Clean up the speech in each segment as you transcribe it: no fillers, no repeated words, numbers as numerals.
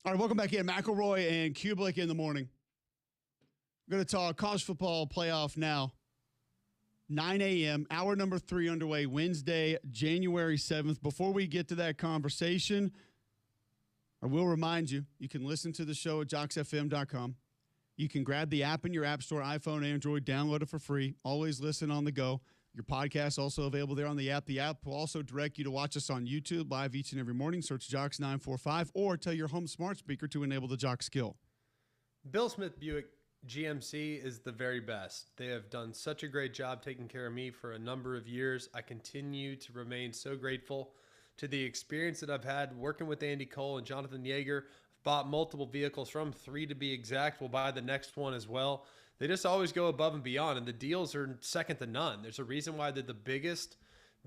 All right, welcome back in. McElroy and Cubelic in the morning. We're going to talk college football playoff now. 9 a.m., hour number 3 underway, Wednesday, January 7th. Before we get to that conversation, I will remind you, you can listen to the show at jocksfm.com. You can grab the app in your app store, iPhone, Android, download it for free. Always listen on the go. Your podcast also available there on the app. The app will also direct you to watch us on YouTube live each and every morning. Search Jocks 945 or tell your home smart speaker to enable the Jock skill. Bill Smith Buick GMC is the very best. They have done such a great job taking care of me for a number of years. I continue to remain so grateful to the experience that I've had working with Andy Cole and Jonathan Yeager. I've bought multiple vehicles from 3 to be exact. We'll buy the next one as well. They just always go above and beyond, and the deals are second to none. There's a reason why they're the biggest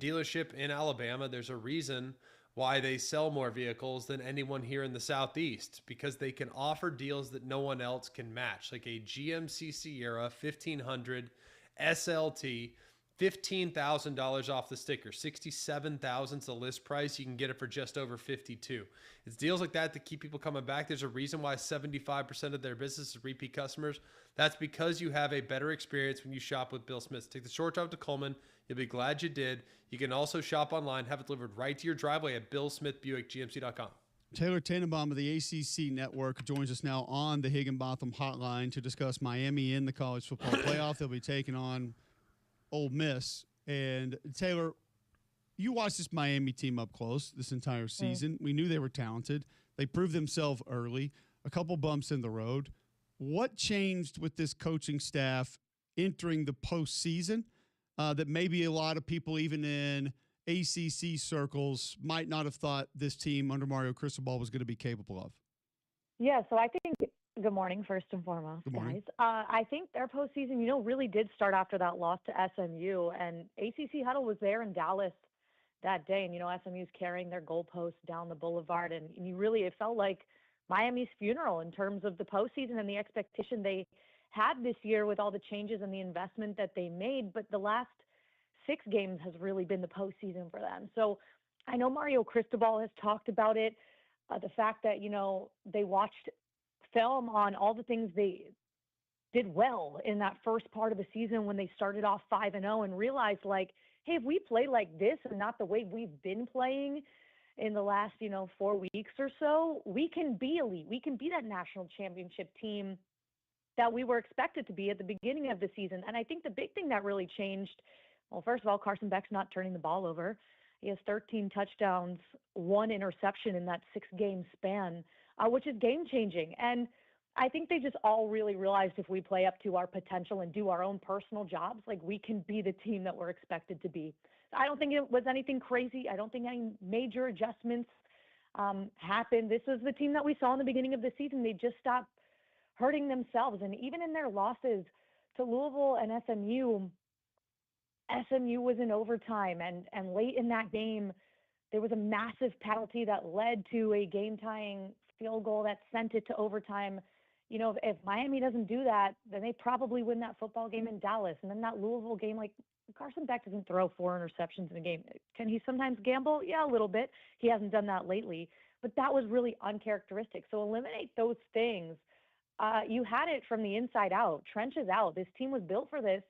dealership in Alabama. There's a reason why they sell more vehicles than anyone here in the Southeast, because they can offer deals that no one else can match, like a GMC Sierra 1500 SLT, $15,000 off the sticker, $67,000 is the list price. You can get it for just over $52,000. It's deals like that keep people coming back. There's a reason why 75% of their business is repeat customers. That's because you have a better experience when you shop with Bill Smith. Take the short drive to Coleman. You'll be glad you did. You can also shop online, have it delivered right to your driveway at BillSmithBuickGMC.com. Taylor Tannenbaum of the ACC Network joins us now on the Higginbotham Hotline to discuss Miami in the college football playoff. They'll be taking on Ole Miss. And Taylor, you watched this Miami team up close this entire season. We knew they were talented. They proved themselves early, a couple bumps in the road. What changed with this coaching staff entering the postseason that maybe a lot of people, even in ACC circles, might not have thought this team under Mario Cristobal was going to be capable of? Yeah, so I think good morning, first and foremost, Good morning. guys. I think their postseason, really did start after that loss to SMU, and ACC Huddle was there in Dallas that day, and, SMU's carrying their goalposts down the boulevard, and it felt like Miami's funeral in terms of the postseason and the expectation they had this year with all the changes and the investment that they made, but the last 6 games has really been the postseason for them. So I know Mario Cristobal has talked about it, the fact that, they watched film on all the things they did well in that first part of the season when they started off 5-0 and realized, like, hey, if we play like this and not the way we've been playing in the last, 4 weeks or so, we can be elite. We can be that national championship team that we were expected to be at the beginning of the season. And I think the big thing that really changed, well, first of all, Carson Beck's not turning the ball over. He has 13 touchdowns, 1 interception in that 6-game span, which is game-changing. And I think they just all really realized if we play up to our potential and do our own personal jobs, like, we can be the team that we're expected to be. I don't think it was anything crazy. I don't think any major adjustments happened. This was the team that we saw in the beginning of the season. They just stopped hurting themselves. And even in their losses to Louisville and SMU was in overtime. And late in that game, there was a massive penalty that led to a game-tying field goal that sent it to overtime. If Miami doesn't do that, then they probably win that football game in Dallas. And then that Louisville game, like, Carson Beck doesn't throw 4 interceptions in a game. Can he sometimes gamble? Yeah, a little bit. He hasn't done that lately. But that was really uncharacteristic. So eliminate those things. You had it from the inside out, trenches out. This team was built for this.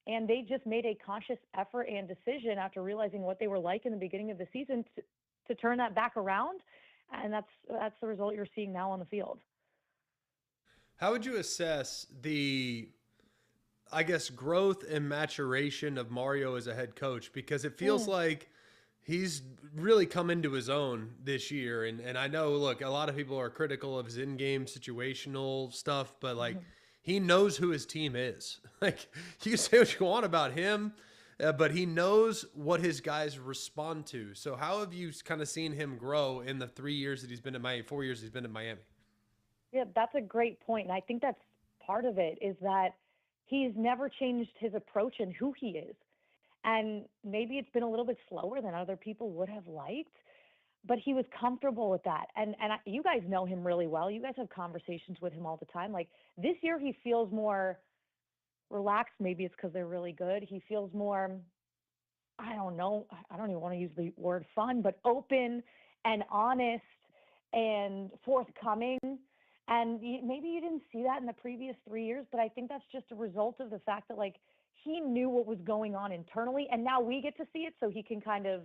And they just made a conscious effort and decision after realizing what they were like in the beginning of the season to turn that back around. And that's the result you're seeing now on the field. How would you assess the, growth and maturation of Mario as a head coach? Because it feels like he's really come into his own this year. And I know, look, a lot of people are critical of his in-game situational stuff, but, like, he knows who his team is. Like, you can say what you want about him, but he knows what his guys respond to. So how have you kind of seen him grow in the 3 years that he's been in Miami, 4 years he's been in Miami? Yeah, that's a great point. And I think that's part of it, is that he's never changed his approach and who he is. And maybe it's been a little bit slower than other people would have liked, but he was comfortable with that. And you guys know him really well. You guys have conversations with him all the time. Like, this year he feels more relaxed. Maybe it's because they're really good. He feels more, I don't know, I don't even want to use the word fun, but open and honest and forthcoming. And maybe you didn't see that in the previous 3 years, but I think that's just a result of the fact that like he knew what was going on internally, and now we get to see it, so he can kind of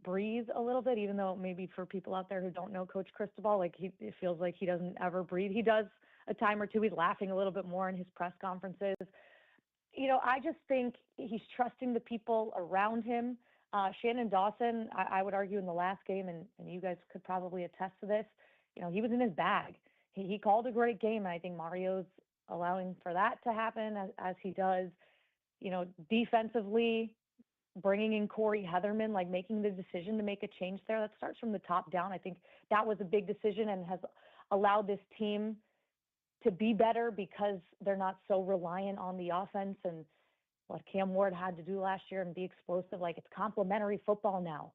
breathe a little bit. Even though maybe for people out there who don't know Coach Cristobal, like it feels like he doesn't ever breathe. He does a time or two. He's laughing a little bit more in his press conferences. I just think he's trusting the people around him. Shannon Dawson, I would argue in the last game, and you guys could probably attest to this, he was in his bag. He called a great game, and I think Mario's allowing for that to happen as he does. Defensively, bringing in Corey Heatherman, like making the decision to make a change there, that starts from the top down. I think that was a big decision and has allowed this team to be better because they're not so reliant on the offense and what Cam Ward had to do last year and be explosive. Like, it's complementary football now.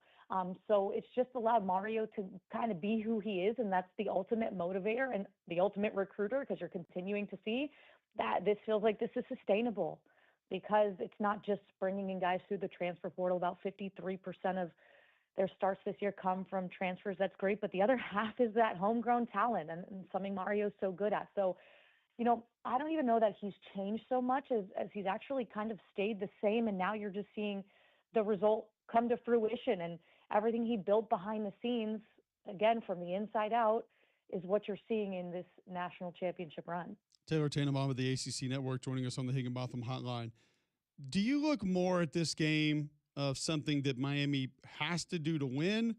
So it's just allowed Mario to kind of be who he is, and that's the ultimate motivator and the ultimate recruiter, because you're continuing to see that this feels like this is sustainable, because it's not just bringing in guys through the transfer portal. About 53% of their starts this year come from transfers. That's great, but the other half is that homegrown talent and something Mario's so good at. So, I don't even know that he's changed so much as he's actually kind of stayed the same, and now you're just seeing the result come to fruition, and everything he built behind the scenes, again, from the inside out, is what you're seeing in this national championship run. Taylor Tannenbaum of the ACC Network joining us on the Higginbotham Hotline. Do you look more at this game of something that Miami has to do to win,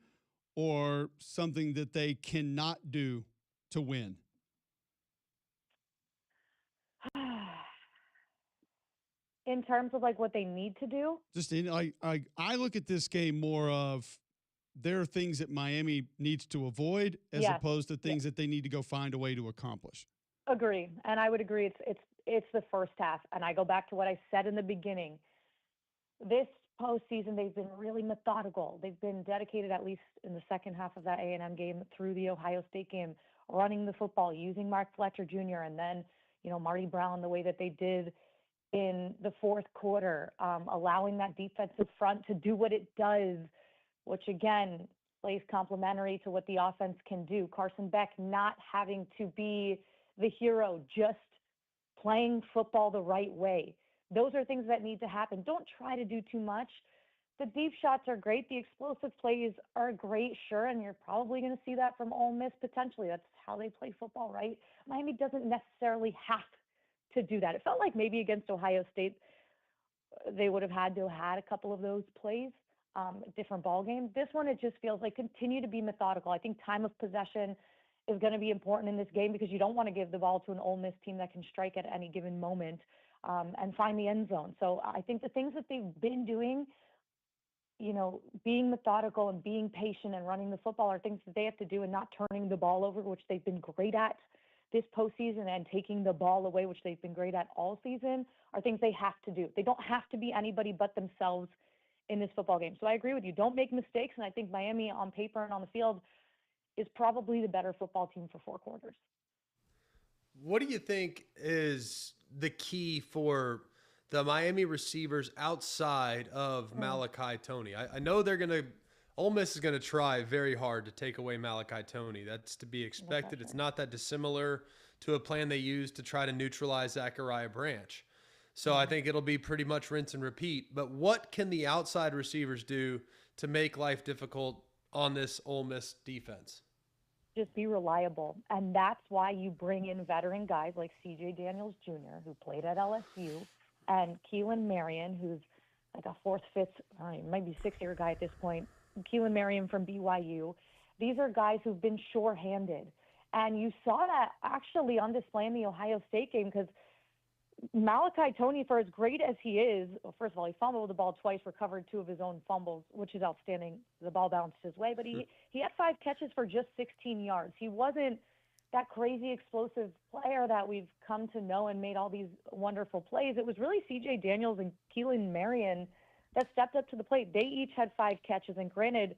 or something that they cannot do to win? In terms of like what they need to do? I look at this game more of, there are things that Miami needs to avoid as opposed to things that they need to go find a way to accomplish. Agree. And I would agree it's the first half. And I go back to what I said in the beginning. This postseason, they've been really methodical. They've been dedicated, at least in the second half of that A&M game through the Ohio State game, running the football, using Mark Fletcher Jr. and then, Marty Brown, the way that they did in the fourth quarter, allowing that defensive front to do what it does, which again plays complementary to what the offense can do. Carson Beck not having to be the hero, just playing football the right way. Those are things that need to happen. Don't try to do too much. The deep shots are great. The explosive plays are great, sure, and you're probably going to see that from Ole Miss potentially. That's how they play football, right? Miami doesn't necessarily have to do that. It felt like maybe against Ohio State, they would have had to have had a couple of those plays, different ball game. This one, it just feels like continue to be methodical. I think time of possession is going to be important in this game, because you don't want to give the ball to an Ole Miss team that can strike at any given moment and find the end zone. So I think the things that they've been doing, being methodical and being patient and running the football, are things that they have to do, and not turning the ball over, which they've been great at this postseason, and taking the ball away, which they've been great at all season, are things they have to do. They don't have to be anybody but themselves in this football game. So I agree with you. Don't make mistakes. And I think Miami on paper and on the field is probably the better football team for 4 quarters. What do you think is the key for the Miami receivers outside of Malachi Toney? I know Ole Miss is going to try very hard to take away Malachi Toney. That's to be expected. It's not that dissimilar to a plan they used to try to neutralize Zachariah Branch. So I think it'll be pretty much rinse and repeat. But what can the outside receivers do to make life difficult on this Ole Miss defense? Just be reliable. And that's why you bring in veteran guys like CJ Daniels Jr., who played at LSU, and Keelan Marion, who's like a fourth, fifth, maybe 6-year guy at this point. Keelan Marion from BYU. These are guys who've been sure-handed. And you saw that actually on display in the Ohio State game, because Malachi Toney, for as great as he is, well, first of all, he fumbled the ball twice, recovered 2 of his own fumbles, which is outstanding. The ball bounced his way, but he had 5 catches for just 16 yards. He wasn't that crazy explosive player that we've come to know and made all these wonderful plays. It was really CJ Daniels and Keelan Marion that stepped up to the plate. They each had 5 catches, and granted,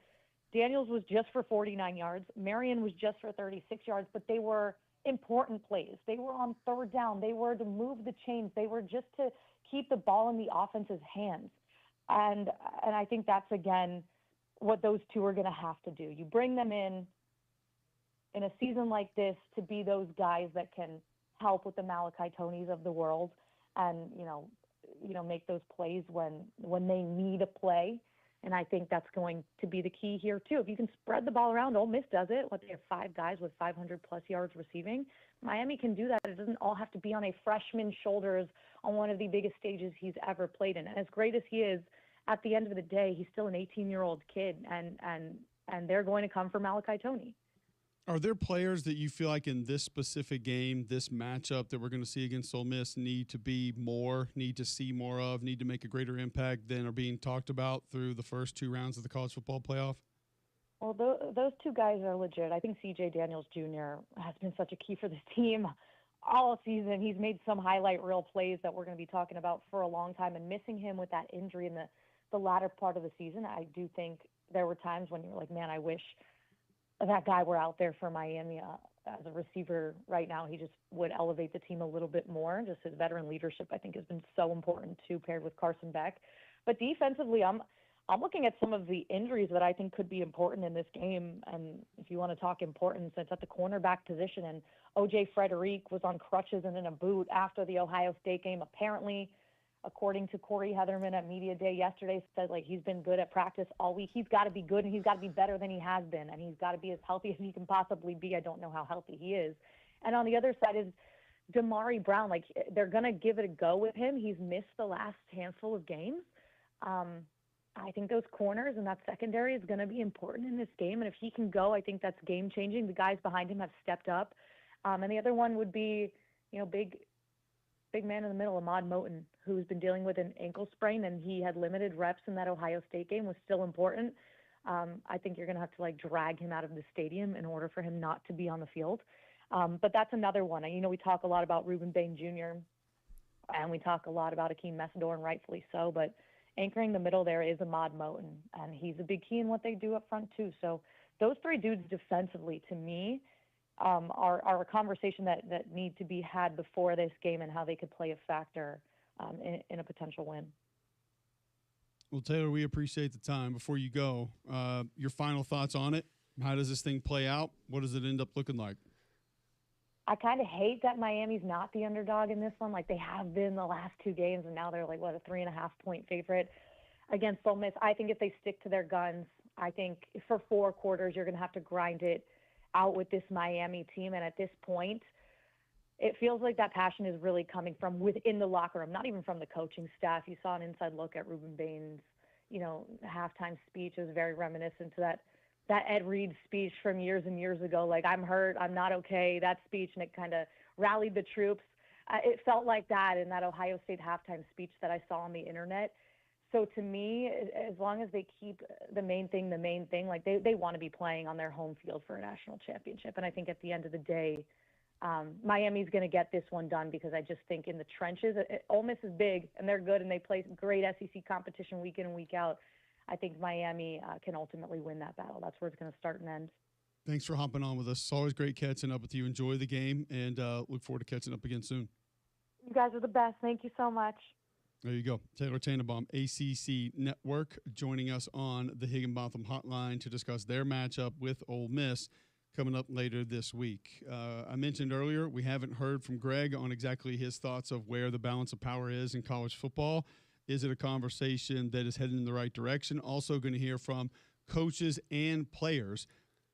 Daniels was just for 49 yards. Marion was just for 36 yards, but they were important plays. They were on third down. They were to move the chains. They were just to keep the ball in the offense's hands. And I think that's, again, what those two are going to have to do. You bring them in, in a season like this to be those guys that can help with the Malachi Tonys of the world and, make those plays when they need a play. And I think that's going to be the key here too. If you can spread the ball around, Ole Miss does it. They have 5 guys with 500 plus yards receiving. Miami can do that. It doesn't all have to be on a freshman's shoulders on one of the biggest stages he's ever played in. And as great as he is, at the end of the day, he's still an 18-year-old kid, and they're going to come for Malachi Toney. Are there players that you feel like in this specific game, this matchup that we're going to see against Ole Miss need to see more of, need to make a greater impact than are being talked about through the first 2 rounds of the college football playoff? Well, those 2 guys are legit. I think C.J. Daniels Jr. has been such a key for this team all season. He's made some highlight reel plays that we're going to be talking about for a long time, and missing him with that injury in the latter part of the season, I do think there were times when you were like, man, I wish that guy were out there for Miami as a receiver right now. He just would elevate the team a little bit more. Just his veteran leadership, I think, has been so important too, paired with Carson Beck. But defensively, I'm looking at some of the injuries that I think could be important in this game. And if you want to talk importance, it's at the cornerback position. And O.J. Frederick was on crutches and in a boot after the Ohio State game. Apparently, according to Corey Heatherman at Media Day yesterday, said he's been good at practice all week. He's got to be good, and he's got to be better than he has been, and he's got to be as healthy as he can possibly be. I don't know how healthy he is. And on the other side is Damari Brown. They're going to give it a go with him. He's missed the last handful of games. I think those corners and that secondary is going to be important in this game, and if he can go, I think that's game-changing. The guys behind him have stepped up. And the other one would be, big man in the middle, Ahmad Moten, who's been dealing with an ankle sprain, and he had limited reps in that Ohio State game, was still important. I think you're going to have to drag him out of the stadium in order for him not to be on the field. But that's another one. We talk a lot about Reuben Bain Jr., and we talk a lot about Akeem Messidor, and rightfully so, but anchoring the middle there is Ahmad Moten, and he's a big key in what they do up front too. So those 3 dudes defensively, to me, are a conversation that need to be had before this game and how they could play a factor in a potential win. Well, Taylor, we appreciate the time. Before you go, your final thoughts on it. How does this thing play out? What does it end up looking like? I kind of hate that Miami's not the underdog in this one. They have been the last 2 games, and now they're a 3.5-point favorite against Ole Miss. I think if they stick to their guns, I think for 4 quarters, you're going to have to grind it out with this Miami team. And at this point, it feels like that passion is really coming from within the locker room, not even from the coaching staff. You saw an inside look at Reuben Bain's, halftime speech. It was very reminiscent to that Ed Reed speech from years and years ago. I'm hurt, I'm not okay, that speech, and it kind of rallied the troops. It felt like that in that Ohio State halftime speech that I saw on the internet. So to me, as long as they keep the main thing, they want to be playing on their home field for a national championship. And I think at the end of the day, Miami's going to get this one done, because I just think in the trenches, Ole Miss is big and they're good and they play great SEC competition week in and week out. I think Miami can ultimately win that battle. That's where it's going to start and end. Thanks for hopping on with us. It's always great catching up with you. Enjoy the game, and look forward to catching up again soon. You guys are the best. Thank you so much. There you go. Taylor Tannenbaum, ACC Network, joining us on the Higginbotham Hotline to discuss their matchup with Ole Miss coming up later this week. I mentioned earlier we haven't heard from Greg on exactly his thoughts of where the balance of power is in college football. Is it a conversation that is heading in the right direction? Also going to hear from coaches and players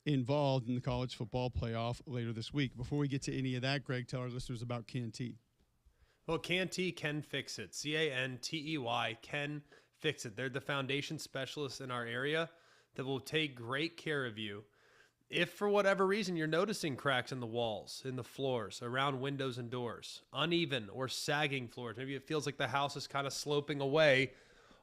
involved in the college football playoff later this week. Before we get to any of that, Greg, tell our listeners about Canty. Well, Canty can fix it. Cantey can fix it. They're the foundation specialists in our area that will take great care of you. If for whatever reason you're noticing cracks in the walls, in the floors, around windows and doors, uneven or sagging floors, maybe it feels like the house is kind of sloping away,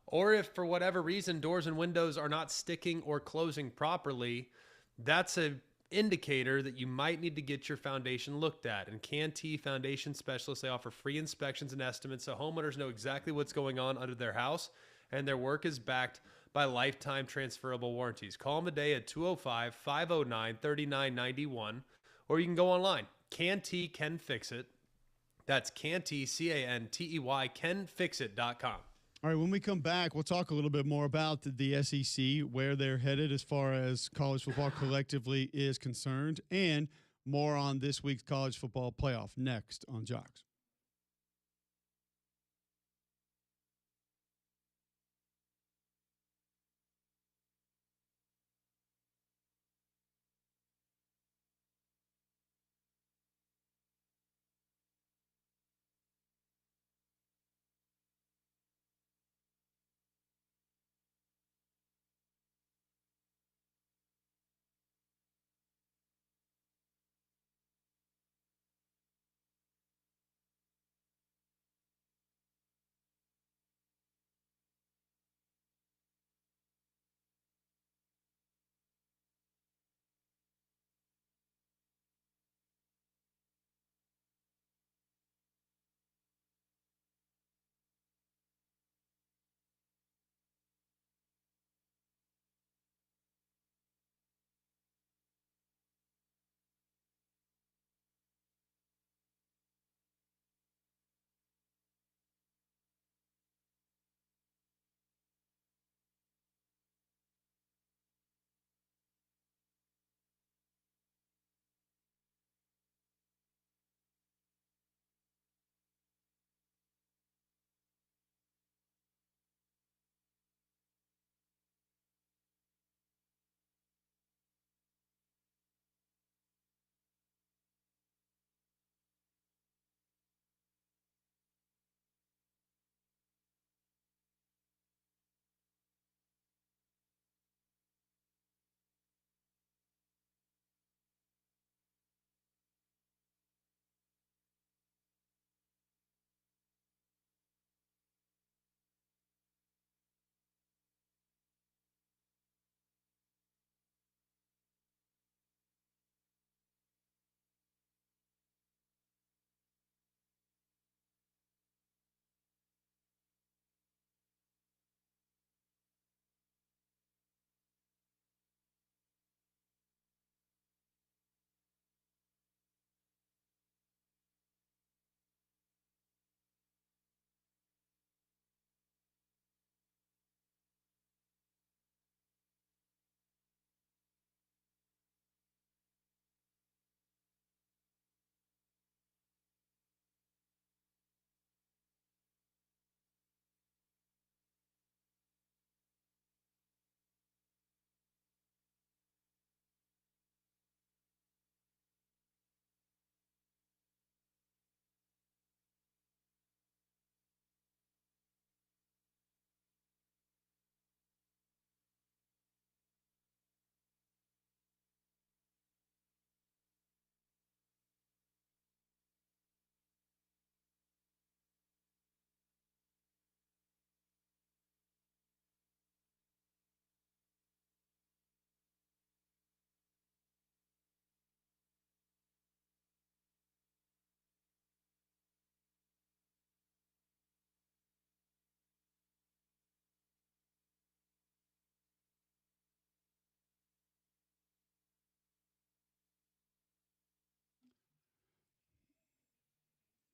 or if for whatever reason doors and windows are not sticking or closing properly, that's an indicator that you might need to get your foundation looked at. And Canty Foundation Specialists, they offer free inspections and estimates so homeowners know exactly what's going on under their house, and their work is backed by lifetime transferable warranties. Call them today at 205-509-3991, or you can go online. Canty can fix it. That's Canty, Cantey, canfixit.com. All right, when we come back, we'll talk a little bit more about the SEC, where they're headed as far as college football collectively is concerned, and more on this week's college football playoff next on Jocks.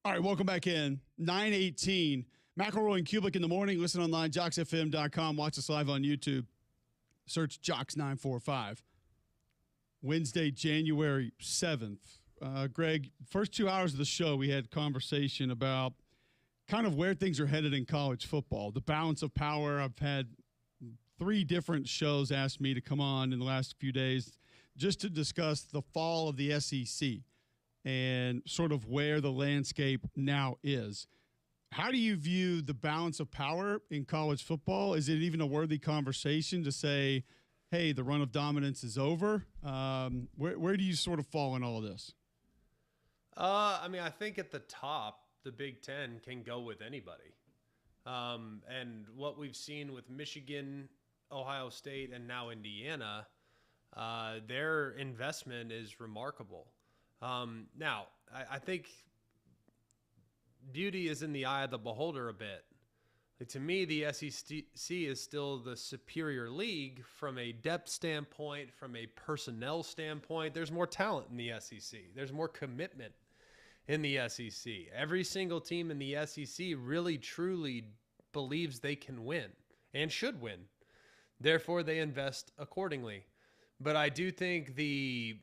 All right, welcome back in. 9:18. McElroy and Cubelic in the morning. Listen online, jocksfm.com. Watch us live on YouTube. Search Jocks945. Wednesday, January 7th. Greg, first 2 hours of the show, we had conversation about kind of where things are headed in college football, the balance of power. I've had 3 different shows ask me to come on in the last few days just to discuss the fall of the SEC and sort of where the landscape now is. How do you view the balance of power in college football? Is it even a worthy conversation to say, hey, the run of dominance is over? Where do you sort of fall in all of this? I mean, I think at the top, the Big Ten can go with anybody. And what we've seen with Michigan, Ohio State, and now Indiana, their investment is remarkable. Now, I think beauty is in the eye of the beholder a bit. Like, to me, the SEC is still the superior league from a depth standpoint, from a personnel standpoint. There's more talent in the SEC. There's more commitment in the SEC. Every single team in the SEC really, truly believes they can win and should win. Therefore, they invest accordingly. But I do think the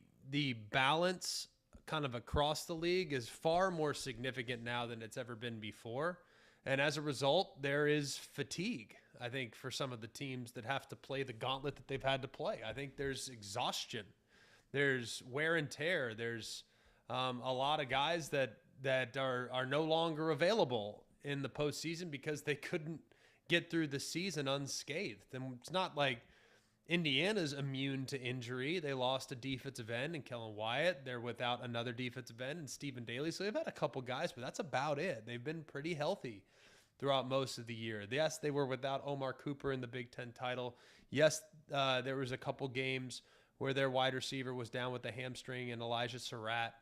balance kind of across the league is far more significant now than it's ever been before. And as a result, there is fatigue, I think, for some of the teams that have to play the gauntlet that they've had to play. I think there's exhaustion. There's wear and tear. There's a lot of guys that are no longer available in the postseason because they couldn't get through the season unscathed. And it's not like Indiana's immune to injury. They lost a defensive end in Kellen Wyatt. They're without another defensive end in Stephen Daly. So they've had a couple guys, but that's about it. They've been pretty healthy throughout most of the year. Yes, they were without Omar Cooper in the Big Ten title. Yes, there was a couple games where their wide receiver was down with a hamstring and Elijah Surratt.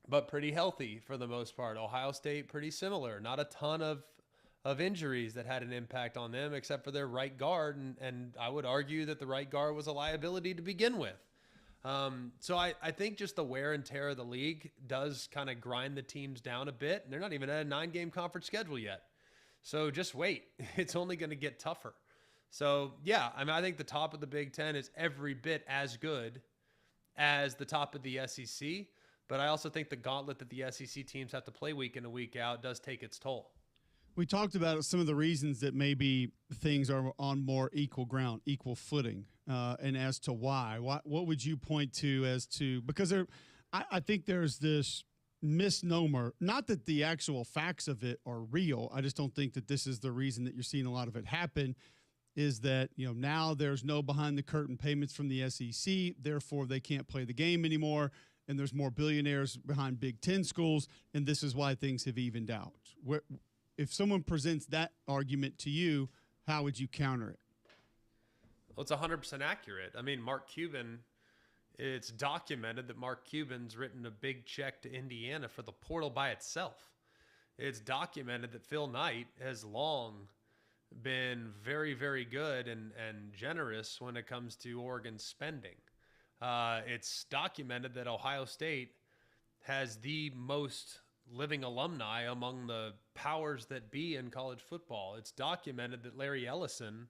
But pretty healthy for the most part. Ohio State, pretty similar. Not a ton of injuries that had an impact on them except for their right guard. And I would argue that the right guard was a liability to begin with. So I think just the wear and tear of the league does kind of grind the teams down a bit. And they're not even at a 9-game conference schedule yet. So just wait. It's only going to get tougher. So, yeah, I mean, I think the top of the Big Ten is every bit as good as the top of the SEC. But I also think the gauntlet that the SEC teams have to play week in and week out does take its toll. We talked about some of the reasons that maybe things are on more equal ground, equal footing, and as to why. What would you point to as to – because I think there's this misnomer, not that the actual facts of it are real. I just don't think that this is the reason that you're seeing a lot of it happen, is that, you know, now there's no behind-the-curtain payments from the SEC, therefore they can't play the game anymore, and there's more billionaires behind Big Ten schools, and this is why things have evened out. If someone presents that argument to you, how would you counter it? Well, it's 100% accurate. I mean, Mark Cuban, it's documented that Mark Cuban's written a big check to Indiana for the portal by itself. It's documented that Phil Knight has long been very, very good and generous when it comes to Oregon spending. It's documented that Ohio State has the most living alumni among the powers that be in college football. It's documented that Larry Ellison,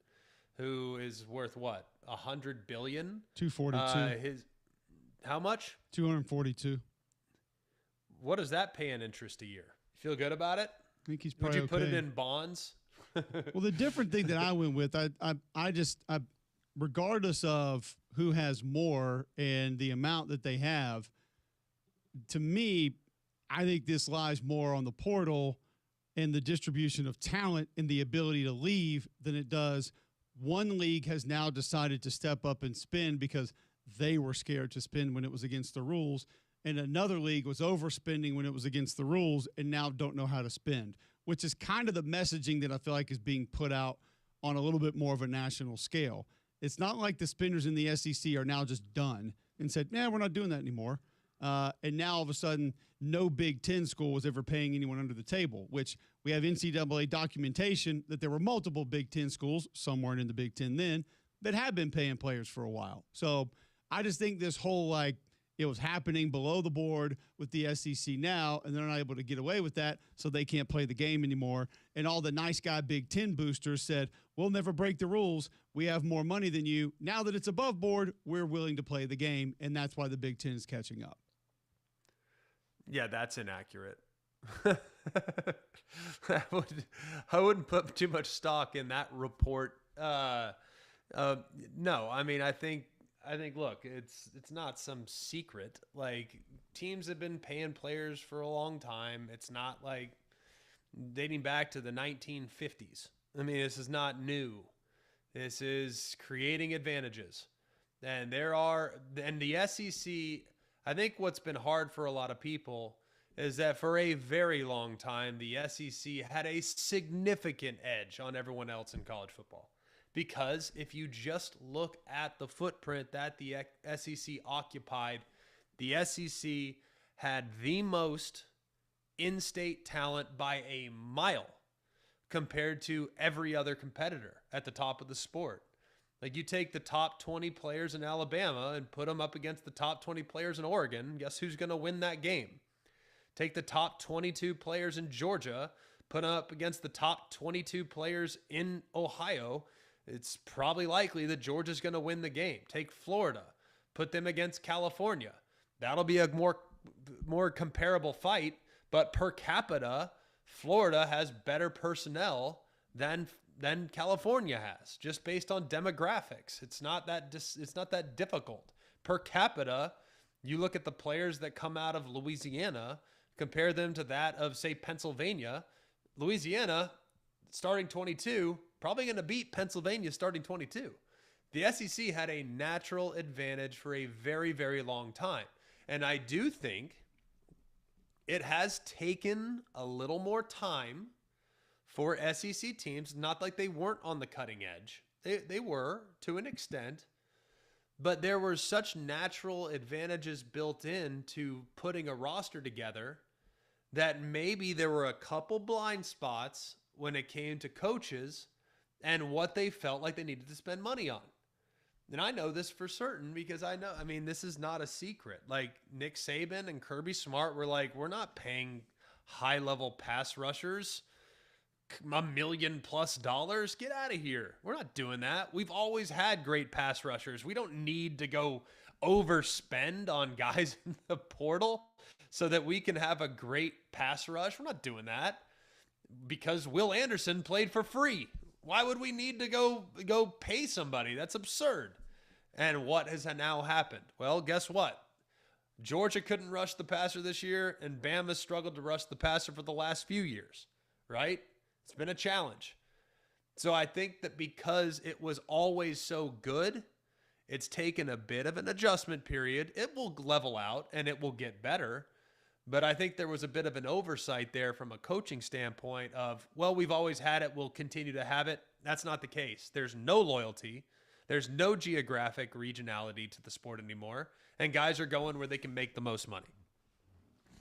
who is worth what, $100 billion? 242. How much? 242. What does that pay in interest a year? You feel good about it? I think he's probably Would you put it in bonds? Well, the different thing that I went with, I regardless of who has more and the amount that they have, to me, I think this lies more on the portal and the distribution of talent and the ability to leave than it does. One league has now decided to step up and spend because they were scared to spend when it was against the rules, and another league was overspending when it was against the rules and now don't know how to spend, which is kind of the messaging that I feel like is being put out on a little bit more of a national scale. It's not like the spenders in the SEC are now just done and said, nah, we're not doing that anymore. And now all of a sudden, no Big Ten school was ever paying anyone under the table, which we have NCAA documentation that there were multiple Big Ten schools, some weren't in the Big Ten then, that had been paying players for a while. So I just think this whole, like, it was happening below the board with the SEC now, and they're not able to get away with that, so they can't play the game anymore. And all the nice guy Big Ten boosters said, we'll never break the rules. We have more money than you. Now that it's above board, we're willing to play the game, and that's why the Big Ten is catching up. Yeah, that's inaccurate. I wouldn't put too much stock in that report. No, I mean, I think, look, it's not some secret. Like, teams have been paying players for a long time. It's not like dating back to the 1950s. I mean, this is not new. This is creating advantages. And the SEC, I think what's been hard for a lot of people is that for a very long time, the SEC had a significant edge on everyone else in college football. Because if you just look at the footprint that the SEC occupied, the SEC had the most in-state talent by a mile compared to every other competitor at the top of the sport. Like, you take the top 20 players in Alabama and put them up against the top 20 players in Oregon, guess who's going to win that game? Take the top 22 players in Georgia, put up against the top 22 players in Ohio, it's probably likely that Georgia's going to win the game. Take Florida, put them against California. That'll be a more comparable fight, but per capita, Florida has better personnel than California has, just based on demographics. It's not that difficult. Per capita, you look at the players that come out of Louisiana, compare them to that of, say, Pennsylvania. Louisiana, starting 22, probably going to beat Pennsylvania starting 22. The SEC had a natural advantage for a very, very long time. And I do think it has taken a little more time for SEC teams, not like they weren't on the cutting edge. They were, to an extent, but there were such natural advantages built in to putting a roster together that maybe there were a couple blind spots when it came to coaches and what they felt like they needed to spend money on. And I know this for certain because this is not a secret. Like Nick Saban and Kirby Smart were like, we're not paying high-level pass rushers $1 million+ dollars. Get out of here. We're not doing that. We've always had great pass rushers. We don't need to go overspend on guys in the portal so that we can have a great pass rush. We're not doing that because Will Anderson played for free. Why would we need to go pay somebody? That's absurd. And what has now happened? Well, guess what? Georgia couldn't rush the passer this year, and Bama struggled to rush the passer for the last few years, right? It's been a challenge. So I think that because it was always so good, it's taken a bit of an adjustment period. It will level out and it will get better. But I think there was a bit of an oversight there from a coaching standpoint of, well, we've always had it, we'll continue to have it. That's not the case. There's no loyalty. There's no geographic regionality to the sport anymore. And guys are going where they can make the most money.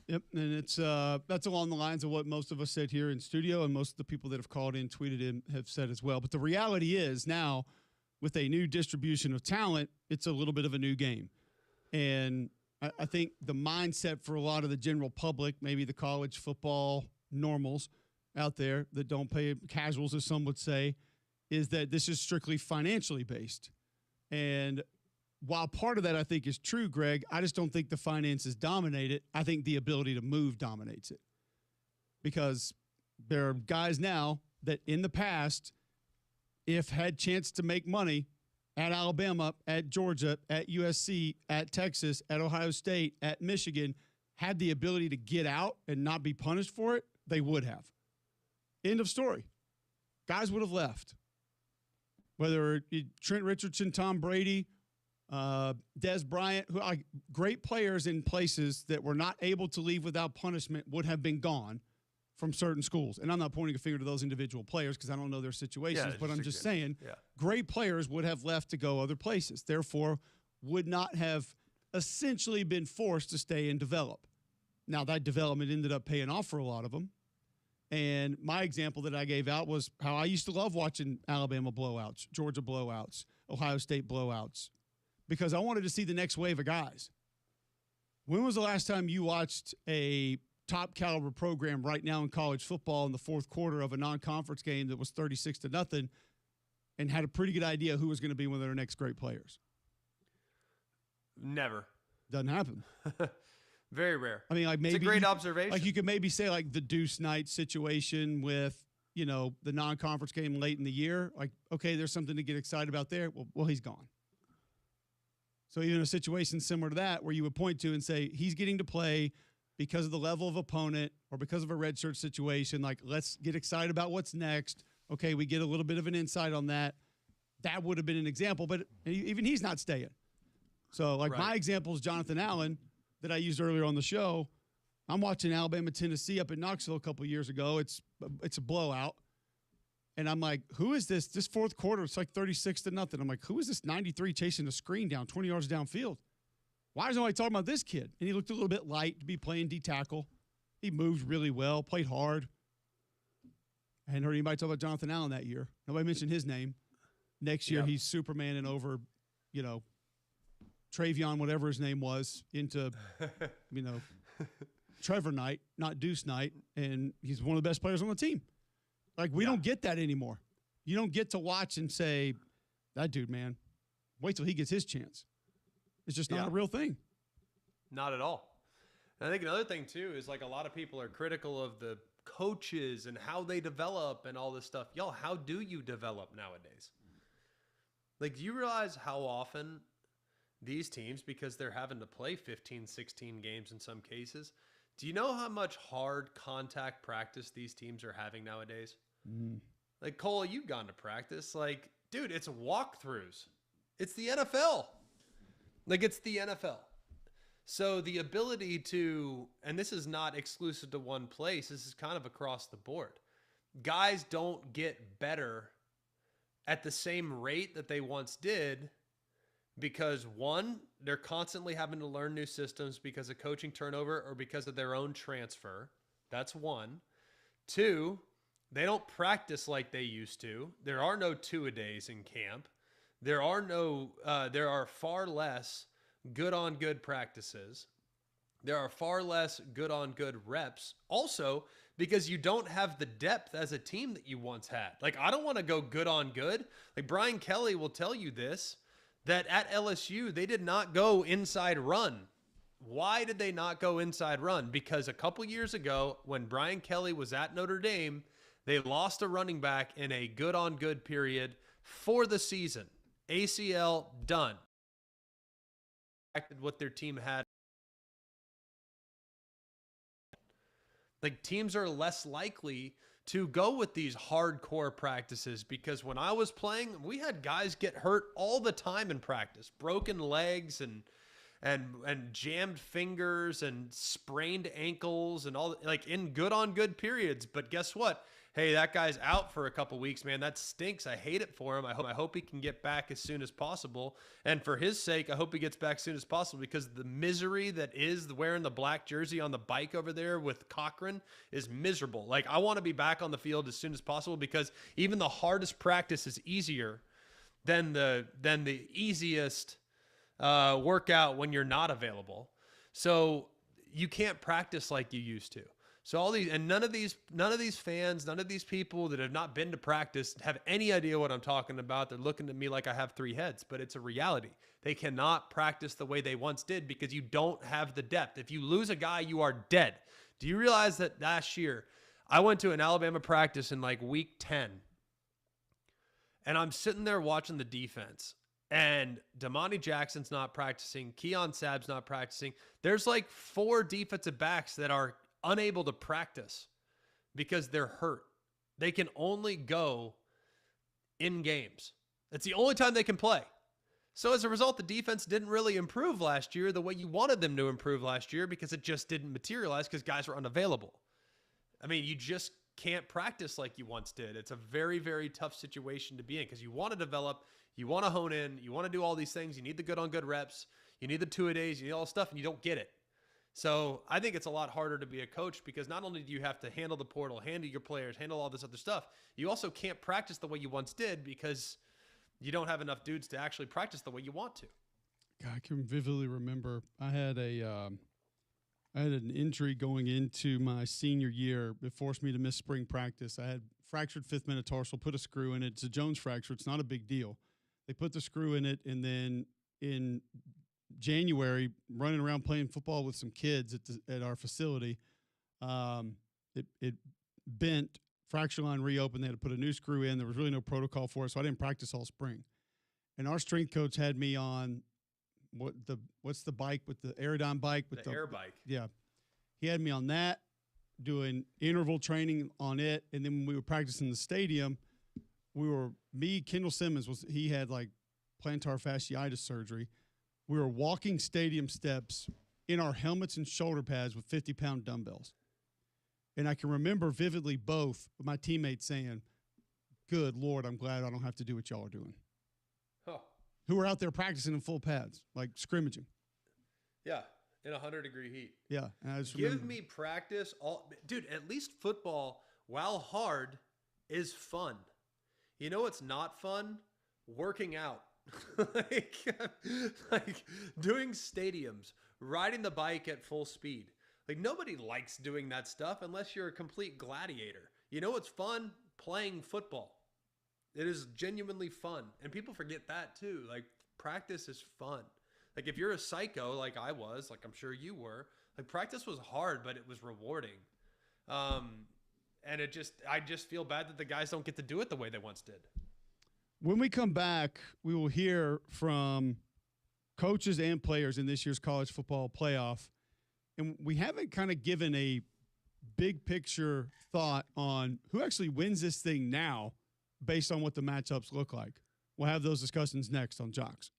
Yep, and it's that's along the lines of what most of us said here in studio, and most of the people that have called in, tweeted in, have said as well. But the reality is now, with a new distribution of talent, it's a little bit of a new game. And I think the mindset for a lot of the general public, maybe the college football normals out there that don't pay casuals, as some would say, is that this is strictly financially based. And while part of that I think is true, Greg, I just don't think the finances dominate it. I think the ability to move dominates it. Because there are guys now that in the past, if had chance to make money at Alabama, at Georgia, at USC, at Texas, at Ohio State, at Michigan, had the ability to get out and not be punished for it, they would have. End of story. Guys would have left. Whether Trent Richardson, Tom Brady, Des Bryant, who are great players in places that were not able to leave without punishment, would have been gone from certain schools. And I'm not pointing a finger to those individual players because I don't know their situations, but I'm just saying great players would have left to go other places, therefore would not have essentially been forced to stay and develop. Now, that development ended up paying off for a lot of them. And my example that I gave out was how I used to love watching Alabama blowouts, Georgia blowouts, Ohio State blowouts, because I wanted to see the next wave of guys. When was the last time you watched a top caliber program right now in college football in the fourth quarter of a non-conference game that was 36-0 and had a pretty good idea who was going to be one of their next great players? Never. Doesn't happen. Very rare. I mean, like maybe it's a great observation. Like you could maybe say like the Deuce Knight situation with, you know, the non-conference game late in the year. Like, okay, there's something to get excited about there. Well, he's gone. So even a situation similar to that where you would point to and say he's getting to play because of the level of opponent or because of a redshirt situation, like let's get excited about what's next. Okay, we get a little bit of an insight on that. That would have been an example, but even he's not staying. So like my example is Jonathan Allen that I used earlier on the show. I'm watching Alabama, Tennessee up in Knoxville a couple years ago. It's a blowout. And I'm like, who is this? This fourth quarter, it's like 36-0. I'm like, who is this 93 chasing a screen down 20 yards downfield? Why is nobody talking about this kid? And he looked a little bit light to be playing D-tackle. He moved really well, played hard. I hadn't heard anybody talk about Jonathan Allen that year. Nobody mentioned his name. Next year, he's Superman and over, you know, Travion, whatever his name was, into, you know, Trevor Knight, not Deuce Knight, and he's one of the best players on the team. Like, we don't get that anymore. You don't get to watch and say, that dude, man, wait till he gets his chance. It's just not a real thing. Not at all. And I think another thing, too, is like a lot of people are critical of the coaches and how they develop and all this stuff. Y'all, how do you develop nowadays? Like, do you realize how often these teams, because they're having to play 15, 16 games in some cases, do you know how much hard contact practice these teams are having nowadays? Like, Cole, you've gone to practice. Like, dude, it's walkthroughs. It's the NFL. Like, it's the NFL. So the ability to, and this is not exclusive to one place, this is kind of across the board. Guys don't get better at the same rate that they once did because, one, they're constantly having to learn new systems because of coaching turnover or because of their own transfer. That's one. Two, they don't practice like they used to. There are no two-a-days in camp. There are far less good-on-good practices. There are far less good-on-good reps. Also, because you don't have the depth as a team that you once had. Like, I don't want to go good-on-good. Like, Brian Kelly will tell you this, that at LSU, they did not go inside run. Why did they not go inside run? Because a couple years ago, when Brian Kelly was at Notre Dame, they lost a running back in a good-on-good period for the season. ACL done. What their team had. Like, teams are less likely to go with these hardcore practices because when I was playing, we had guys get hurt all the time in practice, broken legs and jammed fingers and sprained ankles and all, like, in good periods. But guess what? Hey, that guy's out for a couple weeks, man. That stinks. I hate it for him. I hope he can get back as soon as possible. And for his sake, I hope he gets back as soon as possible because the misery that is wearing the black jersey on the bike over there with Cochran is miserable. Like, I want to be back on the field as soon as possible because even the hardest practice is easier than the easiest workout when you're not available. So you can't practice like you used to. So all these, and none of these fans, none of these people that have not been to practice have any idea what I'm talking about. They're looking at me like I have three heads, but it's a reality. They cannot practice the way they once did because you don't have the depth. If you lose a guy, you are dead. Do you realize that last year I went to an Alabama practice in like week 10 and I'm sitting there watching the defense and Damani Jackson's not practicing. Keon Sabb's not practicing. There's like 4 defensive backs that are unable to practice because they're hurt. They can only go in games. That's the only time they can play. So as a result, the defense didn't really improve last year the way you wanted them to improve last year because it just didn't materialize because guys were unavailable. I mean, you just can't practice like you once did. It's a very, very tough situation to be in because you want to develop, you want to hone in, you want to do all these things. You need the good reps. You need the two-a-days, you need all this stuff, and you don't get it. So I think it's a lot harder to be a coach because not only do you have to handle the portal, handle your players, handle all this other stuff, you also can't practice the way you once did because you don't have enough dudes to actually practice the way you want to. God, I can vividly remember I had an injury going into my senior year. It forced me to miss spring practice. I had fractured 5th metatarsal, put a screw in it. It's a Jones fracture. It's not a big deal. They put the screw in it, and then in January, running around playing football with some kids at our facility, it bent, fracture line reopened. They had to put a new screw in. There was really no protocol for it, so I didn't practice all spring. And our strength coach had me on what's the bike with the Aerodyne bike with the air bike. Yeah, he had me on that, doing interval training on it, and then when we were practicing in the stadium, Kendall Simmons he had like plantar fasciitis surgery. We were walking stadium steps in our helmets and shoulder pads with 50-pound dumbbells. And I can remember vividly both of my teammates saying, good Lord, I'm glad I don't have to do what y'all are doing. Huh. Who were out there practicing in full pads, like scrimmaging. Yeah, in 100-degree heat. Yeah. And I just Give me practice. Dude, at least football, while hard, is fun. You know what's not fun? Working out. like doing stadiums, riding the bike at full speed, Like, nobody likes doing that stuff unless you're a complete gladiator. You know what's fun? Playing football. It is genuinely fun. And people forget that too. Like, practice is fun. Like, if you're a psycho like I was, like I'm sure you were, like, practice was hard, but it was rewarding. And I just feel bad that the guys don't get to do it the way they once did. When we come back, we will hear from coaches and players in this year's college football playoff. And we haven't kind of given a big picture thought on who actually wins this thing now based on what the matchups look like. We'll have those discussions next on Jocks.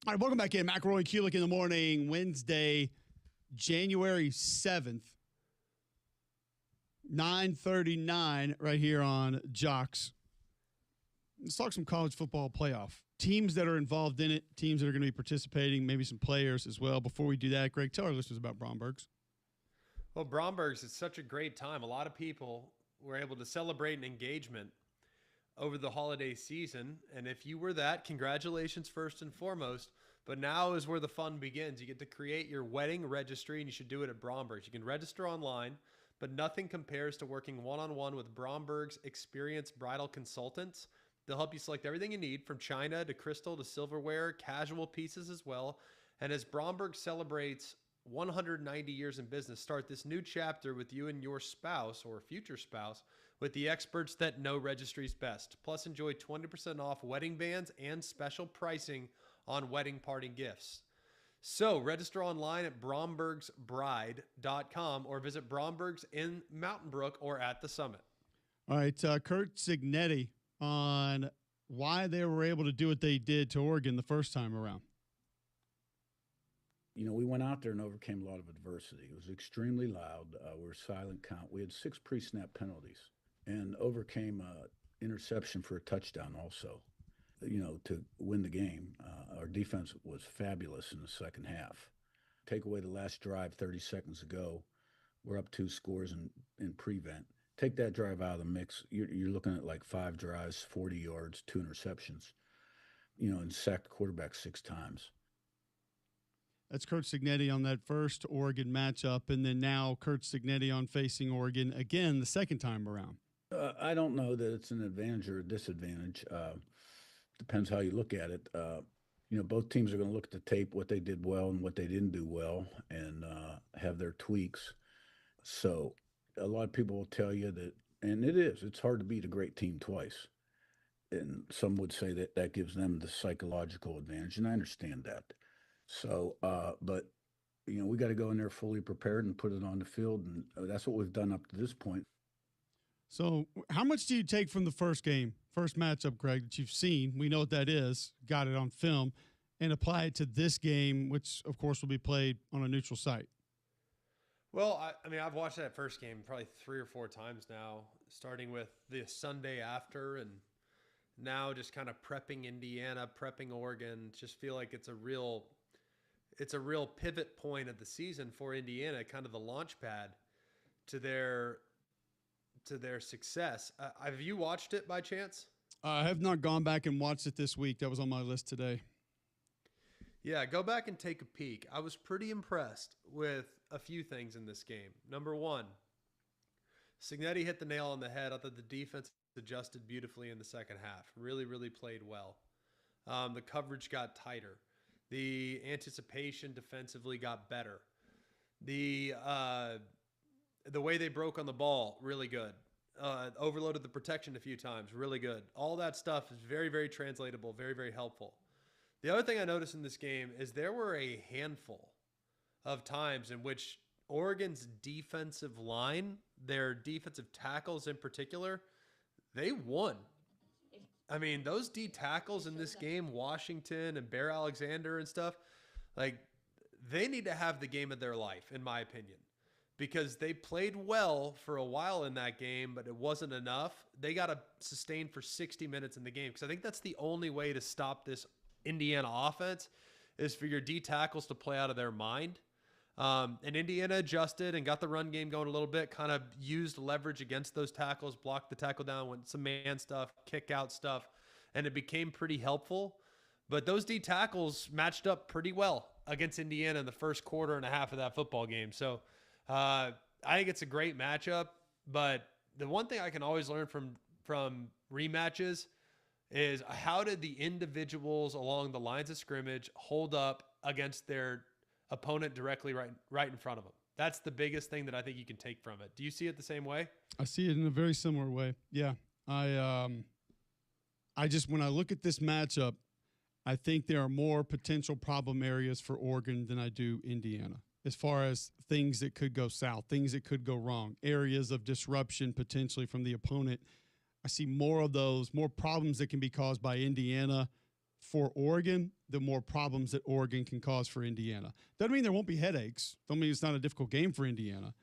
All right, welcome back in. McElroy and Cubelic in the morning, Wednesday, January 7th, 9:39 right here on Jocks. Let's talk some college football playoff. Teams that are involved in it, teams that are going to be participating, maybe some players as well. Before we do that, Greg, tell our listeners about Bromberg's. Well, Bromberg's is such a great time. A lot of people were able to celebrate an engagement over the holiday season. And if you were that, congratulations first and foremost. But now is where the fun begins. You get to create your wedding registry, and you should do it at Bromberg's. You can register online, but nothing compares to working one-on-one with Bromberg's experienced bridal consultants. They'll help you select everything you need, from china to crystal to silverware, casual pieces as well. And as Bromberg celebrates 190 years in business. Start this new chapter with you and your spouse or future spouse with the experts that know registries best. Plus, enjoy 20% off wedding bands and special pricing on wedding party gifts. So register online at brombergsbride.com or visit Bromberg's in Mountain Brook or at the Summit. All right, Kurt Signetti on why they were able to do what they did to Oregon the first time around. We went out there and overcame a lot of adversity. It was extremely loud. We were silent count. We had 6 pre-snap penalties and overcame interception for a touchdown also, to win the game. Our defense was fabulous in the second half. Take away the last drive 30 seconds ago, we're up 2 scores in prevent. Take that drive out of the mix, you're looking at like 5 drives, 40 yards, 2 interceptions, and sacked quarterback 6 times. That's Kurt Signetti on that first Oregon matchup, and then now Kurt Signetti on facing Oregon again the second time around. I don't know that it's an advantage or a disadvantage. Depends how you look at it. Both teams are going to look at the tape, what they did well and what they didn't do well, and have their tweaks. So a lot of people will tell you that, and it's hard to beat a great team twice. And some would say that that gives them the psychological advantage, and I understand that. So, but, we got to go in there fully prepared and put it on the field, and that's what we've done up to this point. So how much do you take from the first matchup, Greg, that you've seen? We know what that is, got it on film, and apply it to this game, which, of course, will be played on a neutral site? Well, I've watched that first game probably 3 or 4 times now, starting with the Sunday after, and now just kind of prepping Indiana, prepping Oregon. Just feel like it's a real pivot point of the season for Indiana, kind of the launch pad to their success. Have you watched it by chance? I have not gone back and watched it this week. That was on my list today. Yeah, go back and take a peek. I was pretty impressed with a few things in this game. Number one, Signetti hit the nail on the head. I thought the defense adjusted beautifully in the second half. Really, really played well. The coverage got tighter. The anticipation defensively got better. The way they broke on the ball, really good. Overloaded the protection a few times, really good. All that stuff is very, very translatable, very, very helpful. The other thing I noticed in this game is there were a handful of times in which Oregon's defensive line, their defensive tackles in particular, they won. Those D tackles in this game, Washington and Bear Alexander and stuff, they need to have the game of their life, in my opinion, because they played well for a while in that game, but it wasn't enough. They got to sustain for 60 minutes in the game, because I think that's the only way to stop this Indiana offense is for your D tackles to play out of their mind. And Indiana adjusted and got the run game going a little bit, kind of used leverage against those tackles, blocked the tackle down, went some man stuff, kick out stuff, and it became pretty helpful. But those D tackles matched up pretty well against Indiana in the first quarter and a half of that football game. So I think it's a great matchup. But the one thing I can always learn from rematches is how did the individuals along the lines of scrimmage hold up against their opponent directly right in front of them. That's the biggest thing that I think you can take from it. Do you see it the same way? I see it in a very similar way. Yeah. I just, when I look at this matchup, I think there are more potential problem areas for Oregon than I do Indiana, as far as things that could go south, things that could go wrong, areas of disruption potentially from the opponent. I see more of those, more problems that can be caused by Indiana for Oregon, the more problems that Oregon can cause for Indiana. Doesn't mean there won't be headaches. Doesn't mean it's not a difficult game for Indiana.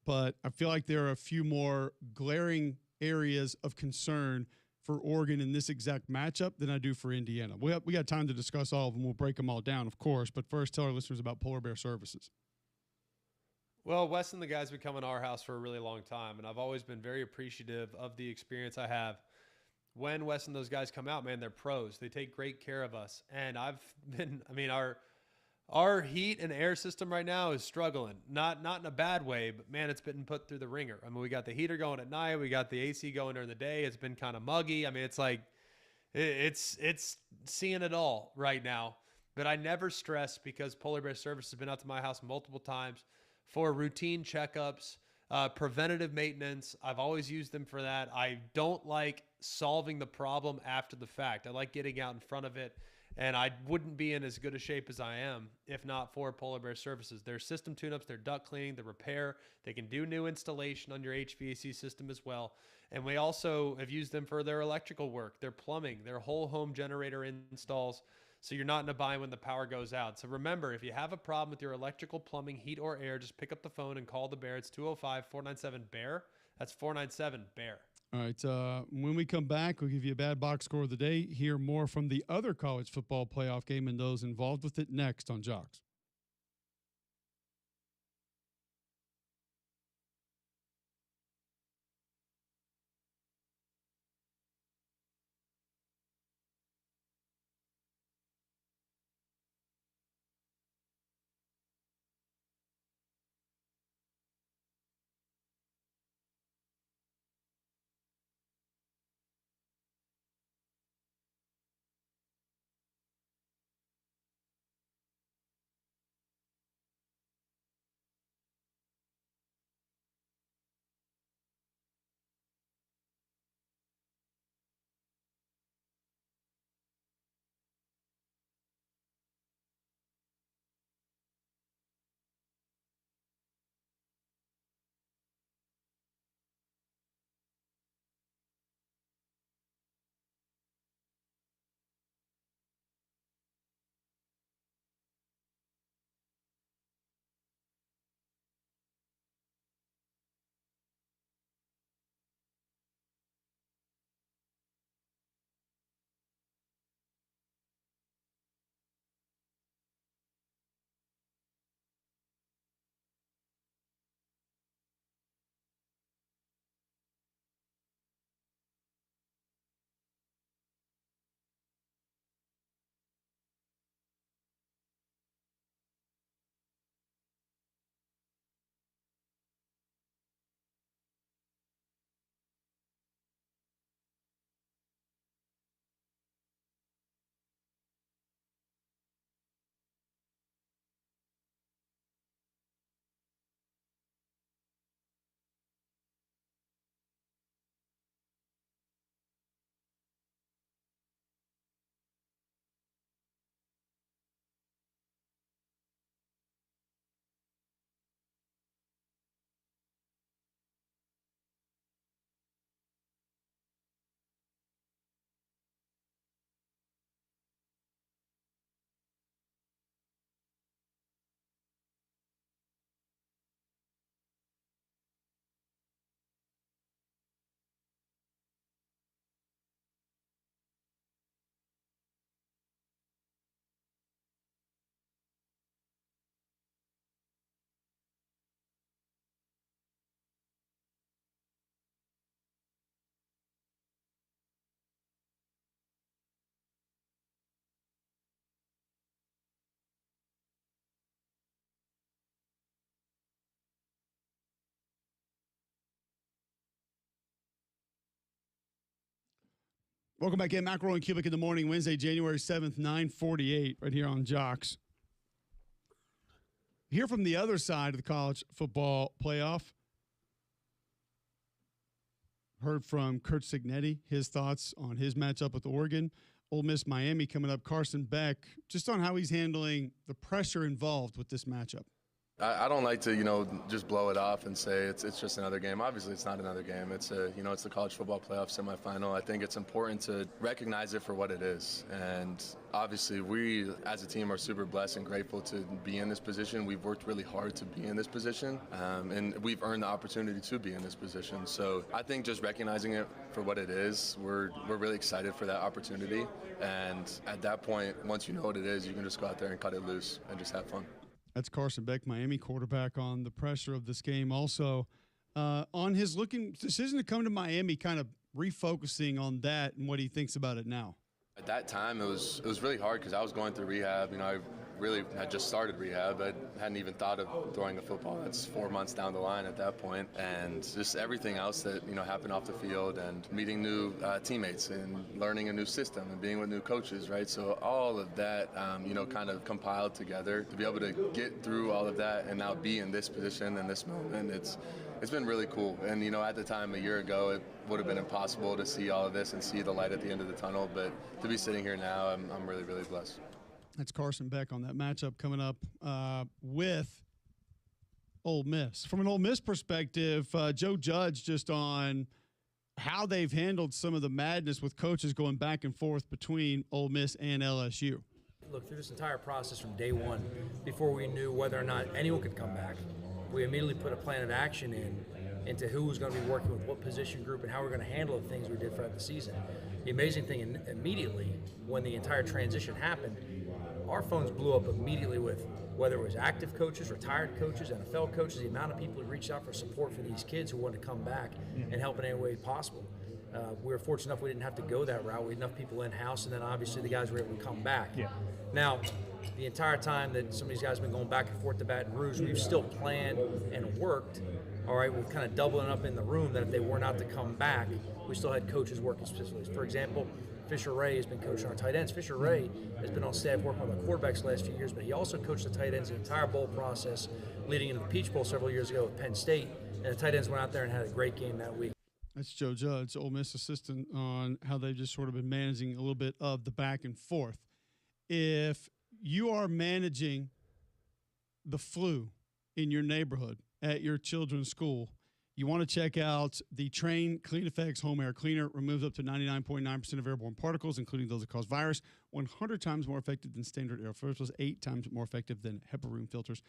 But I feel like there are a few more glaring areas of concern for Oregon in this exact matchup than I do for Indiana. We got time to discuss all of them. We'll break them all down, of course. But first, tell our listeners about Polar Bear Services. Well, Wes and the guys have been coming to our house for a really long time, and I've always been very appreciative of the experience I have. When Wes and those guys come out, man, they're pros. They take great care of us. And our heat and air system right now is struggling. Not in a bad way, but man, it's been put through the ringer. We got the heater going at night. We got the AC going during the day. It's been kind of muggy. It's like, it's seeing it all right now. but I never stress because Polar Bear Service has been out to my house multiple times for routine checkups, preventative maintenance. I've always used them for that. I don't like solving the problem after the fact. I like getting out in front of it, and I wouldn't be in as good a shape as I am if not for Polar Bear Services. Their system tune-ups, their duct cleaning, the repair. They can do new installation on your HVAC system as well. And we also have used them for their electrical work, their plumbing, their whole home generator installs, so you're not in a bind when the power goes out. So remember, if you have a problem with your electrical, plumbing, heat, or air, just pick up the phone and call the Bear. It's 205-497-BEAR. That's 497-BEAR. All right. When we come back, we'll give you a bad box score of the day. Hear more from the other college football playoff game and those involved with it next on Jocks. Welcome back in. McElroy and Cubelic in the morning, Wednesday, January 7th, 9:48, right here on Jocks. Here from the other side of the college football playoff. Heard from Kurt Signetti, his thoughts on his matchup with Oregon. Ole Miss Miami coming up. Carson Beck, just on how he's handling the pressure involved with this matchup. I don't like to, just blow it off and say it's just another game. Obviously, it's not another game. It's it's the college football playoff semifinal. I think it's important to recognize it for what it is. And obviously, we as a team are super blessed and grateful to be in this position. We've worked really hard to be in this position, and we've earned the opportunity to be in this position. So I think just recognizing it for what it is, we're really excited for that opportunity. And at that point, once you know what it is, you can just go out there and cut it loose and just have fun. That's Carson Beck, Miami quarterback, on the pressure of this game. Also, on his decision to come to Miami, kind of refocusing on that and what he thinks about it now. At that time, it was really hard because I was going through rehab. I really had just started rehab. I hadn't even thought of throwing a football. That's 4 months down the line at that point. And just everything else that, happened off the field and meeting new teammates and learning a new system and being with new coaches, right? So all of that, kind of compiled together to be able to get through all of that and now be in this position and this moment. It's been really cool. And, at the time a year ago, it would have been impossible to see all of this and see the light at the end of the tunnel. But to be sitting here now, I'm really, really blessed. That's Carson Beck on that matchup coming up with Ole Miss. From an Ole Miss perspective, Joe Judge just on how they've handled some of the madness with coaches going back and forth between Ole Miss and LSU. Look, through this entire process from day one, before we knew whether or not anyone could come back, we immediately put a plan of action into who was going to be working with what position group and how we're going to handle the things we did throughout the season. The amazing thing, immediately, when the entire transition happened, our phones blew up immediately with whether it was active coaches, retired coaches, NFL coaches, the amount of people who reached out for support for these kids who wanted to come back and help in any way possible. We were fortunate enough we didn't have to go that route. We had enough people in-house, and then obviously the guys were able to come back. Yeah. Now, the entire time that some of these guys have been going back and forth to Baton Rouge, we've still planned and worked, all right, with kind of doubling up in the room that if they were not to come back, we still had coaches working specifically. For example, Fisher Ray has been coaching our tight ends. Fisher Ray has been on staff working on the quarterbacks the last few years, but he also coached the tight ends the entire bowl process leading into the Peach Bowl several years ago with Penn State, and the tight ends went out there and had a great game that week. That's Joe Judge, Ole Miss assistant, on how they've just sort of been managing a little bit of the back and forth. If you are managing the flu in your neighborhood at your children's school, you want to check out the Train Clean Effects Home Air Cleaner. Removes up to 99.9% of airborne particles, including those that cause virus. 100 times more effective than standard air filters. 8 times more effective than HEPA room filters.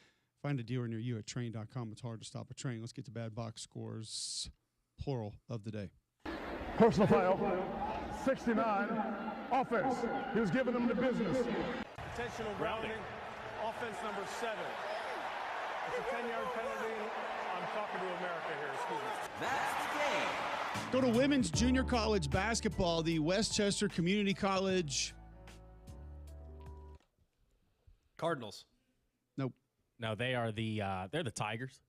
Find a dealer near you at train.com. It's hard to stop a train. Let's get to bad box scores, plural, of the day. Personal foul, 69, offense. He was giving them the business. Intentional grounding, offense number 7. It's a 10-yard penalty. I'm talking to America here, excuse me. That's the game. Go to women's junior college basketball. The Westchester Community College. Cardinals. Nope. No, they're the Tigers.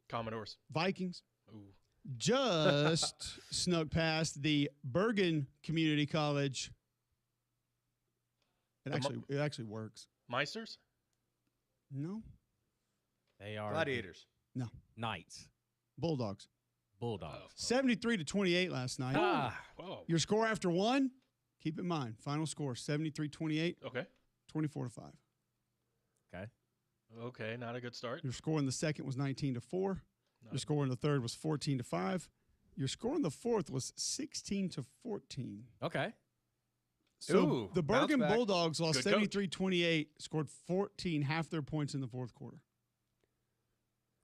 Commodores. Vikings. Ooh. Just snuck past the Bergen Community College. It actually works. Meisters? No. They are Gladiators. No. Knights. Bulldogs. 73-28 last night. Whoa. Your score after one, keep in mind, final score 73-28. Okay. 24-5. Okay, not a good start. Your score in the second was 19-4. Your score in the third was 14-5. Your score in the fourth was 16-14. Okay. So the Bergen bounce back. Bulldogs lost Good coach. 73-28, scored 14, half their points in the fourth quarter.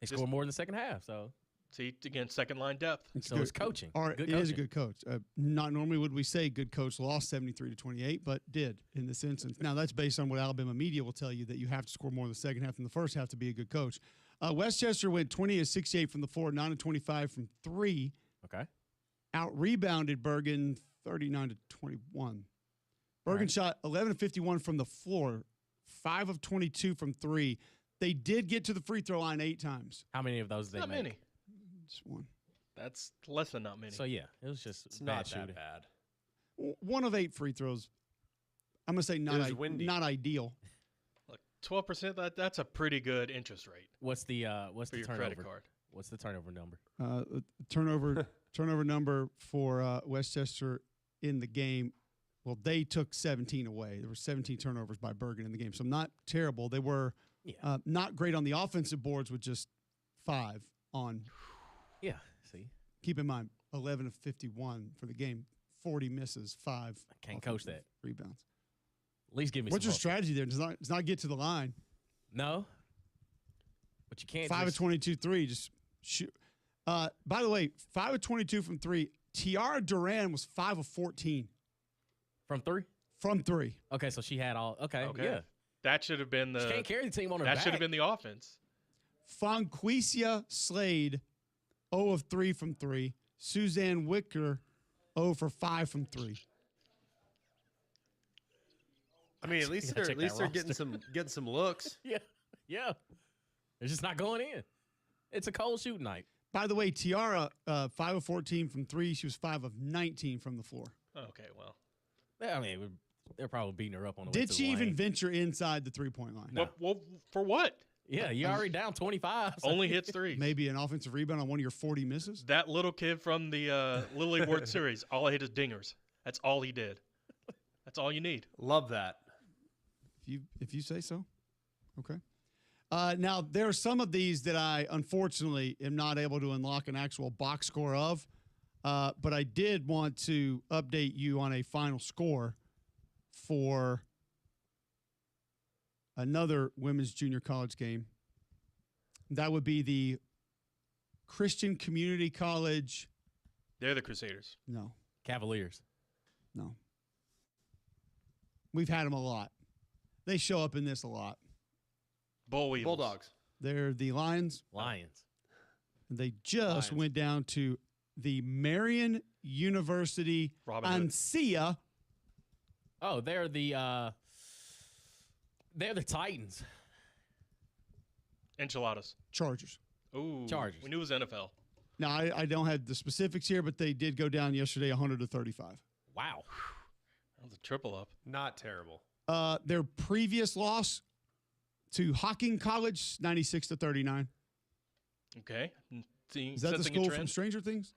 They scored more in the second half, so See, again, second line depth. so it's coaching. It is a good coach. Not normally would we say good coach lost 73-28, but did in this instance. Now, that's based on what Alabama media will tell you, that you have to score more in the second half than the first half to be a good coach. Westchester went 20-68 from the floor, 9-25 from three. Okay. Out-rebounded Bergen 39-21. Bergen shot 11-51 from the floor, 5 of 22 from three. They did get to the free throw line 8 times. How many of those did they Not make? many. Just one. That's less than not many. So, yeah, it was just It's bad not shooting. that bad. 1 of 8 free throws. I'm going to say It was windy. not ideal. Look, 12%, that's a pretty good interest rate What's the for your turnover? credit card. What's the turnover number? Turnover number for Westchester in the game. Well, they took 17 away. There were 17 turnovers by Bergen in the game. So not terrible. They were not great on the offensive boards with just 5 on. Yeah, see. Keep in mind, 11 of 51 for the game, 40 misses, 5. I can't coach that. Rebounds. At least give me What's some your hope. strategy there? Does not get to the line. No. But you can't 5 of 22 3, just shoot. By the way, 5 of 22 from 3. Tiara Duran was 5 of 14. From 3? From 3. Okay, so she had all. Okay, Okay. yeah. That should have been She the. can't carry the team on her That back. should have been the offense. Fonquisia Slade, 0 of 3 from 3. Suzanne Wicker, 0 for 5 from 3. I mean, at least they're getting some looks. Yeah. They're just not going in. It's a cold shooting night. By the way, Tiara, 5 of 14 from 3. She was 5 of 19 from the floor. Okay, well. I mean, they're probably beating her up on the way Did to she the even lane. venture inside the 3-point line? No. Well, for what? Yeah, you're already down 25. So. Only hits 3. Maybe an offensive rebound on one of your 40 misses? That little kid from the Little League World Series, all I hit is dingers. That's all he did. That's all you need. Love that. If you say so. Okay. Now, there are some of these that I, unfortunately, am not able to unlock an actual box score of, but I did want to update you on a final score for another women's junior college game. That would be the Christian Community College. They're the Crusaders. No. Cavaliers. No. We've had them a lot. They show up in this a lot. Bulldogs. They're the Lions. Lions. They just went down to the Marion University Ancia. Oh, they're the Titans. Enchiladas. Chargers. Ooh. Chargers. We knew it was NFL. Now, I don't have the specifics here, but they did go down yesterday 100-35. Wow. That was a triple up. Not terrible. Their previous loss to Hocking College, 96-39. Okay. Is that the school from Stranger Things?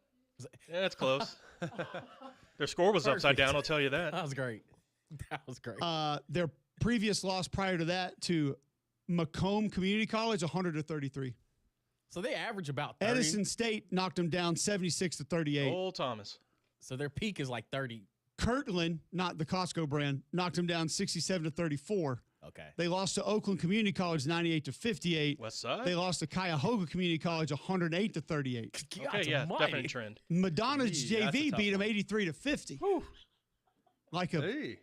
Yeah, that's close. Their score was upside down, I'll tell you that. That was great. That was great. Their previous loss prior to that to Macomb Community College, 100-33. So they average about 30. Edison State knocked them down 76-38. Old Thomas. So their peak is like 30. Kirtland, not the Costco brand, knocked them down 67-34. Okay. They lost to Oakland Community College 98-58. West Side. They lost to Cuyahoga Community College 108-38. Okay, yeah, definite trend. Madonna's JV beat them 83-50. Like a